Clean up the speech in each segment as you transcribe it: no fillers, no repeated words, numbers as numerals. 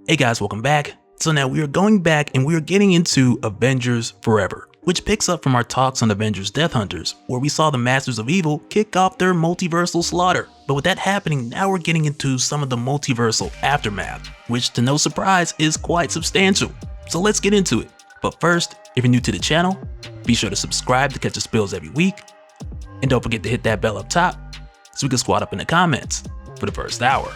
Hey guys, welcome back. So now we are going back and we are getting into Avengers Forever, which picks up from our talks on Avengers Death Hunters, where we saw the Masters of Evil kick off their multiversal slaughter. But with that happening, now we're getting into some of the multiversal aftermath, which to no surprise is quite substantial. So let's get into it. But first, if you're new to the channel, be sure to subscribe to catch the spills every week. And don't forget to hit that bell up top so we can squad up in the comments for the first hour.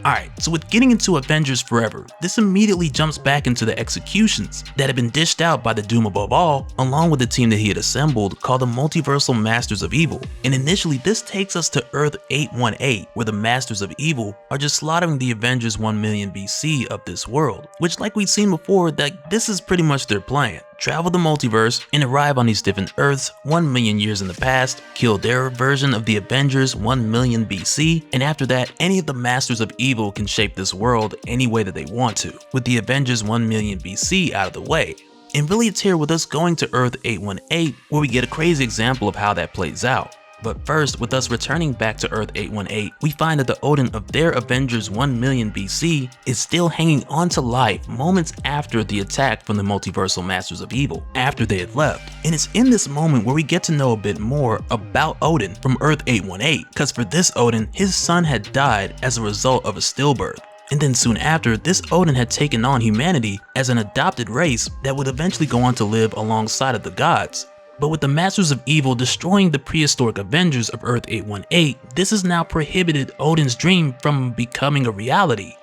Alright, so with getting into Avengers Forever, this immediately jumps back into the executions that had been dished out by the Doom Above All, along with the team that he had assembled called the Multiversal Masters of Evil. And initially this takes us to Earth 818, where the Masters of Evil are just slaughtering the Avengers 1 million BC of this world, which like we've seen before, that this is pretty much their plan. Travel the multiverse and arrive on these different Earths 1 million years in the past, kill their version of the Avengers 1 million BC, and after that, any of the Masters of Evil can shape this world any way that they want to, with the Avengers 1 million BC out of the way. And really it's here with us going to Earth 818 where we get a crazy example of how that plays out. But first, with us returning back to Earth 818, we find that the Odin of their Avengers 1 million BC is still hanging on to life moments after the attack from the Multiversal Masters of Evil, after they had left. And it's in this moment where we get to know a bit more about Odin from Earth 818, because for this Odin, his son had died as a result of a stillbirth. And then soon after, this Odin had taken on humanity as an adopted race that would eventually go on to live alongside of the gods. But with the Masters of Evil destroying the prehistoric Avengers of Earth 818, this has now prohibited Odin's dream from becoming a reality.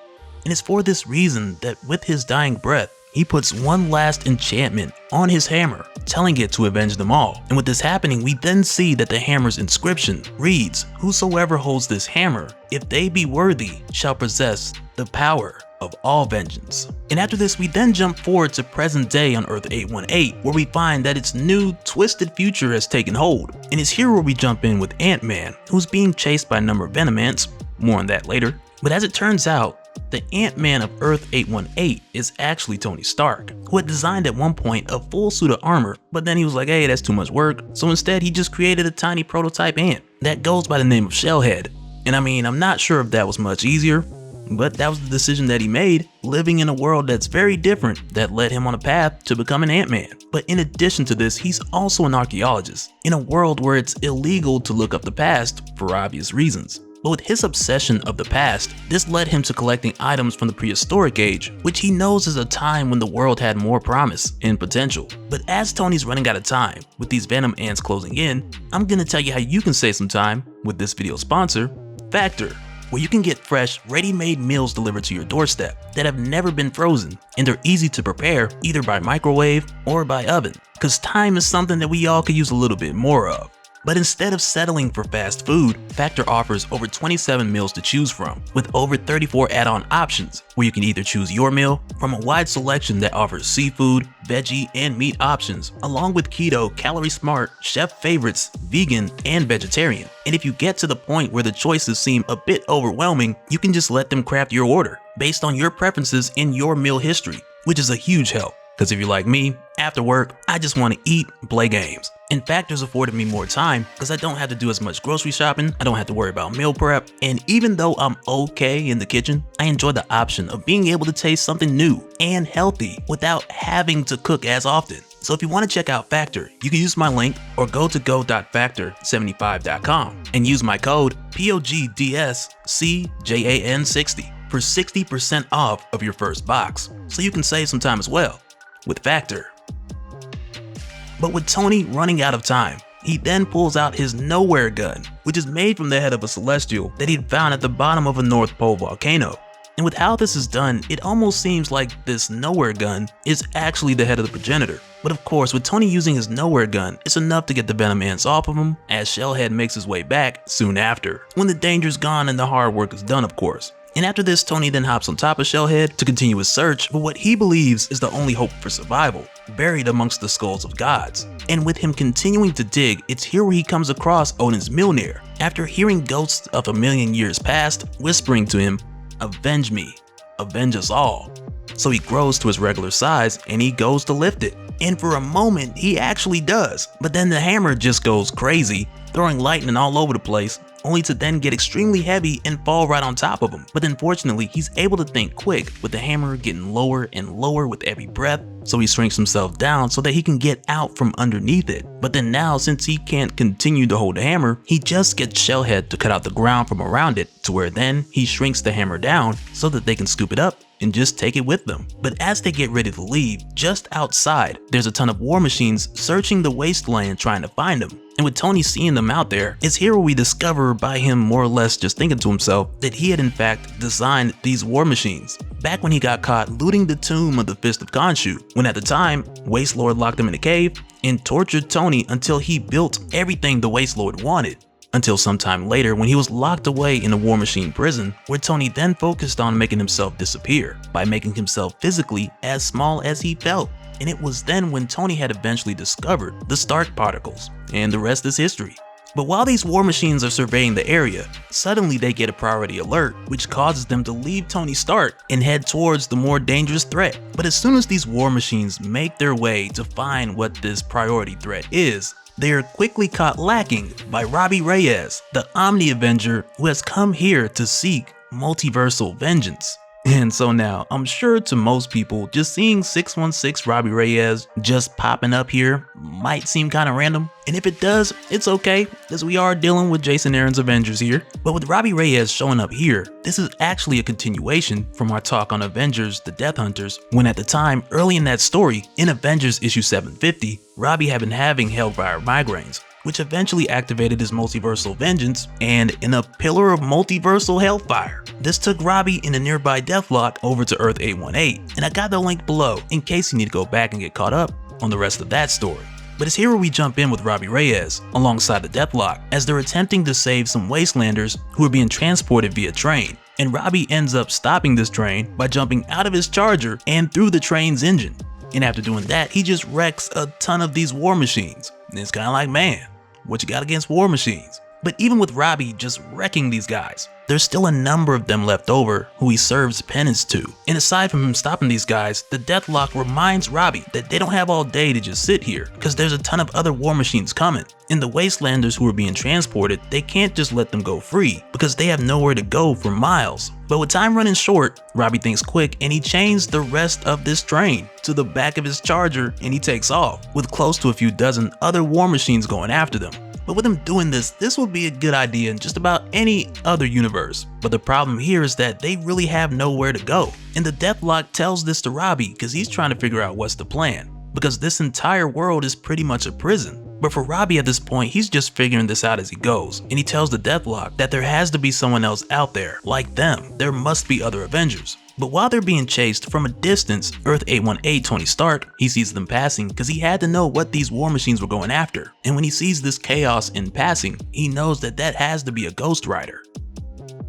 And it's for this reason that with his dying breath, he puts one last enchantment on his hammer, telling it to avenge them all. And with this happening, we then see that the hammer's inscription reads, "Whosoever holds this hammer, if they be worthy, shall possess the power of all vengeance." And after this, we then jump forward to present day on Earth 818, where we find that its new twisted future has taken hold. And it's here where we jump in with Ant-Man, who's being chased by a number of Venom ants, more on that later. But as it turns out, the Ant-Man of Earth 818 is actually Tony Stark, who had designed at one point a full suit of armor, but then he was like, hey, that's too much work, so instead he just created a tiny prototype ant that goes by the name of Shellhead. And I mean, I'm not sure if that was much easier, but that was the decision that he made, living in a world that's very different that led him on a path to become an Ant-Man. But in addition to this, he's also an archaeologist, in a world where it's illegal to look up the past for obvious reasons. But with his obsession of the past, this led him to collecting items from the prehistoric age, which he knows is a time when the world had more promise and potential. But as Tony's running out of time, with these Venom ants closing in, I'm gonna tell you how you can save some time with this video sponsor, Factor, where you can get fresh, ready-made meals delivered to your doorstep that have never been frozen, and they're easy to prepare either by microwave or by oven, because time is something that we all could use a little bit more of. But instead of settling for fast food, Factor offers over 27 meals to choose from, with over 34 add-on options, where you can either choose your meal from a wide selection that offers seafood, veggie, and meat options, along with keto, calorie smart, chef favorites, vegan, and vegetarian. And if you get to the point where the choices seem a bit overwhelming, you can just let them craft your order based on your preferences and your meal history, which is a huge help. Because if you're like me, after work, I just want to eat and play games. And Factor's afforded me more time because I don't have to do as much grocery shopping, I don't have to worry about meal prep, and even though I'm okay in the kitchen, I enjoy the option of being able to taste something new and healthy without having to cook as often. So if you want to check out Factor, you can use my link or go to go.factor75.com and use my code POGDSCJAN60 for 60% off of your first box, so you can save some time as well with Factor. But with Tony running out of time, he then pulls out his Nowhere gun, which is made from the head of a celestial that he'd found at the bottom of a North Pole volcano. And with how this is done, it almost seems like this Nowhere gun is actually the head of the progenitor. But of course, with Tony using his Nowhere gun, it's enough to get the Venom ants off of him, as Shellhead makes his way back soon after, when the danger's gone and the hard work is done, of course. And after this, Tony then hops on top of Shellhead to continue his search for what he believes is the only hope for survival, buried amongst the skulls of gods. And with him continuing to dig, it's here where he comes across Odin's Mjolnir, after hearing ghosts of a million years past whispering to him, "Avenge me, avenge us all." So he grows to his regular size and he goes to lift it. And for a moment, he actually does. But then the hammer just goes crazy, throwing lightning all over the place, only to then get extremely heavy and fall right on top of him. But unfortunately, he's able to think quick, with the hammer getting lower and lower with every breath, so he shrinks himself down so that he can get out from underneath it. But then now, since he can't continue to hold the hammer, he just gets Shellhead to cut out the ground from around it, to where then he shrinks the hammer down so that they can scoop it up and just take it with them. But as they get ready to leave, just outside, there's a ton of war machines searching the wasteland trying to find him. And with Tony seeing them out there, it's here where we discover, by him more or less just thinking to himself, that he had in fact designed these war machines back when he got caught looting the tomb of the Fist of Khonshu, when at the time, Waste Lord locked him in a cave and tortured Tony until he built everything the Waste Lord wanted. Until sometime later when he was locked away in a war machine prison, where Tony then focused on making himself disappear by making himself physically as small as he felt. And it was then when Tony had eventually discovered the Stark particles, and the rest is history. But while these war machines are surveying the area, suddenly they get a priority alert, which causes them to leave Tony Stark and head towards the more dangerous threat. But as soon as these war machines make their way to find what this priority threat is, they are quickly caught lacking by Robbie Reyes, the Omni Avenger who has come here to seek multiversal vengeance. And so now, I'm sure to most people, just seeing 616 Robbie Reyes just popping up here might seem kind of random. And if it does, it's okay, as we are dealing with Jason Aaron's Avengers here. But with Robbie Reyes showing up here, this is actually a continuation from our talk on Avengers the Death Hunters, when at the time, early in that story, in Avengers issue 750, Robbie had been having Hellfire migraines, which eventually activated his multiversal vengeance, and in a pillar of multiversal hellfire. This took Robbie in a nearby Deathlock over to Earth 818, and I got the link below in case you need to go back and get caught up on the rest of that story. But it's here where we jump in with Robbie Reyes alongside the Deathlock, as they're attempting to save some Wastelanders who are being transported via train. And Robbie ends up stopping this train by jumping out of his charger and through the train's engine. And after doing that, he just wrecks a ton of these war machines. And it's kind of like, man, what you got against war machines? But even with Robbie just wrecking these guys, there's still a number of them left over who he serves penance to. And aside from him stopping these guys, the Deathlock reminds Robbie that they don't have all day to just sit here, because there's a ton of other war machines coming. And the Wastelanders who are being transported, they can't just let them go free, because they have nowhere to go for miles. But with time running short, Robbie thinks quick and he chains the rest of this train to the back of his charger and he takes off, with close to a few dozen other war machines going after them. But with him doing this would be a good idea in just about any other universe. But the problem here is that they really have nowhere to go. And the Deathlock tells this to Robbie because he's trying to figure out what's the plan, because this entire world is pretty much a prison. But for Robbie at this point, he's just figuring this out as he goes, and he tells the Deathlock that there has to be someone else out there like them. There must be other Avengers. But while they're being chased from a distance, Earth 818 Tony Stark, he sees them passing because he had to know what these war machines were going after. And when he sees this chaos in passing, he knows that that has to be a Ghost Rider.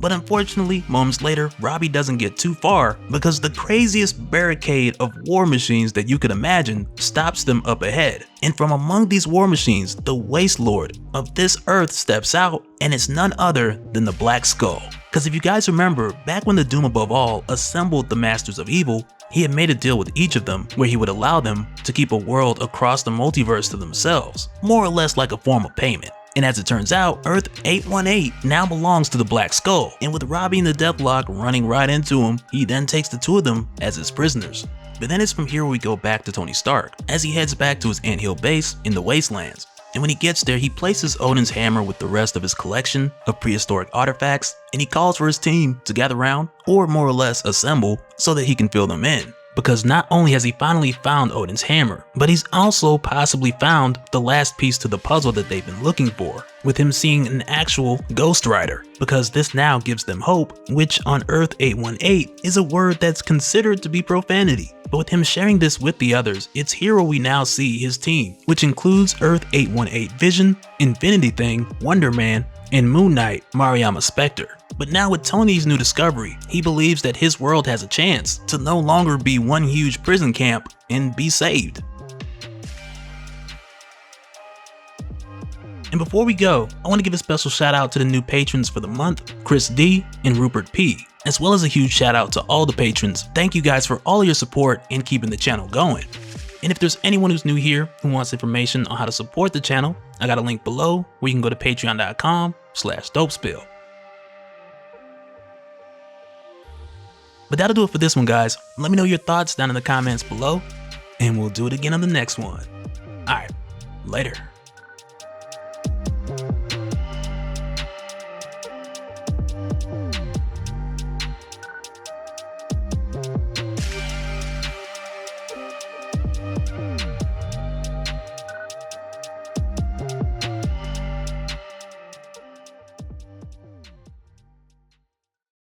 But unfortunately, moments later, Robbie doesn't get too far because the craziest barricade of war machines that you could imagine stops them up ahead. And from among these war machines, the Waste Lord of this Earth steps out, and it's none other than the Black Skull. Because if you guys remember, back when the Doom Above All assembled the Masters of Evil, he had made a deal with each of them where he would allow them to keep a world across the multiverse to themselves, more or less like a form of payment. And as it turns out, Earth 818 now belongs to the Black Skull, and with Robbie and the Deathlock running right into him, he then takes the two of them as his prisoners. But then it's from here we go back to Tony Stark, as he heads back to his anthill base in the Wastelands. And when he gets there, he places Odin's hammer with the rest of his collection of prehistoric artifacts, and he calls for his team to gather around, or more or less assemble, so that he can fill them in. Because not only has he finally found Odin's hammer, but he's also possibly found the last piece to the puzzle that they've been looking for, with him seeing an actual Ghost Rider, because this now gives them hope, which on Earth 818 is a word that's considered to be profanity. But with him sharing this with the others, it's here where we now see his team, which includes Earth 818 Vision, Infinity Thing, Wonder Man, and Moon Knight Mariama Spectre. But now with Tony's new discovery, he believes that his world has a chance to no longer be one huge prison camp and be saved. And before we go, I want to give a special shout out to the new patrons for the month, Chris D and Rupert P, as well as a huge shout out to all the patrons. Thank you guys for all of your support and keeping the channel going. And if there's anyone who's new here who wants information on how to support the channel, I got a link below where you can go to patreon.com/dopespill. But that'll do it for this one, guys. Let me know your thoughts down in the comments below, and we'll do it again on the next one. Alright, later.